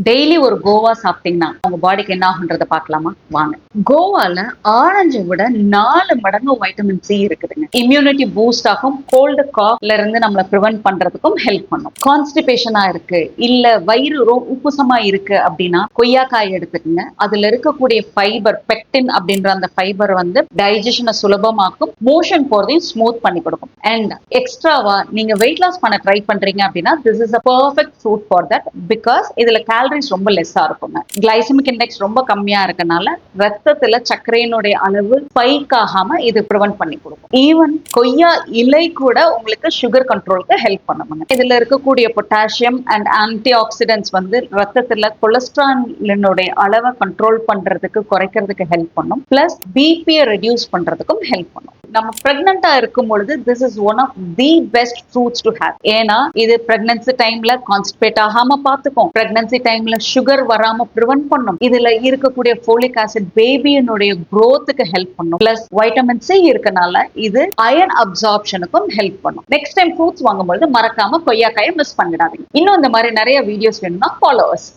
Daily ஒரு கோவா சாப்பிட்டீங்கன்னா உங்க பாடிக்கு என்ன ஆகுன்றத பார்க்கலாமா வாங்க. கோவால ஆரஞ்சை விட 4 மடங்கு வைட்டமின் சி இருக்குதுங்க. இம்யூனிட்டி பூஸ்ட் ஆகும். கோல்டு காஃப்ல இருந்து நம்மளை ப்ரிவென்ட் பண்றதுக்கும் ஹெல்ப் பண்ணும். கான்ஸ்டிபேஷனா இருக்கு இல்ல வயிறு உப்புசமா இருக்கு அப்படின்னா கொய்யாக்காய் எடுத்துக்கங்க. அதுல இருக்கக்கூடிய ஃபைபர் பெக்டின் அப்படின்ற அந்த ஃபைபர் வந்து டைஜஷனை சுலபமாக்கும். மோஷன் போறதையும் ஸ்மூத் பண்ணி கொடுக்கும். அண்ட் எக்ஸ்ட்ராவா நீங்க வெயிட் லாஸ் பண்ண ட்ரை பண்றீங்க அப்படின்னா this is a perfect fruit for that. Because இதுல கேலரிஸ் ரொம்ப லெஸ்ஸா இருக்குங்க. கிளைசமிக் இண்டெக்ஸ் ரொம்ப கம்மியா இருக்கனால ரத்தத்துல சர்க்கரையினுடைய அளவு ஸ்பைக் ஆகாம இது ப்ரிவென்ட் பண்ணி கொடுக்கும். ஈவன் கொய்யா இலை கூட உங்களுக்கு சுகர் கண்ட்ரோலுக்கு ஹெல்ப் பண்ணுவாங்க. இதுல இருக்கக்கூடிய பொட்டாசியம் அண்ட் ஆன்டி ஆக்சிடென்ட்ஸ் வந்து ரத்தத்துல கொலஸ்ட்ராலினுடைய அளவை கண்ட்ரோல் பண்றதுக்கு குறைக்கிறதுக்கு ஹெல்ப் பண்ணும். பிளஸ் பிபியை ரெடியூஸ் பண்றதுக்கும் ஹெல்ப் பண்ணும். நம்ம பிரெக்னண்டா இருக்கும் பொழுது this is one of the best fruits to have. ஏன்னா இது பிரெக்னன்சி டைம்ல கான்ஸ்டிபேட் ஆகாம பாத்துக்கும். பிரெக்னன்சி டைம்ல சுகர் வராம ப்ரிவென்ட் பண்ணும். இதுல இருக்கக்கூடிய ஃபோலிக் ஆசிட் பேபியினுடைய growthக்கு ஹெல்ப் பண்ணும். பிளஸ் வைட்டமின் சி இருக்கனால இது அயன் அப்சார்ப்ஷனுக்கும் ஹெல்ப் பண்ணும். நெக்ஸ்ட் டைம் ஃப்ரூட்ஸ் வாங்கும்போது மறக்காம கொய்யாக்காயை மிஸ் பண்ணிடாதீங்க. இன்னும் இந்த மாதிரி நிறைய வீடியோஸ் வேணும்னா ஃபாலோவர்ஸ்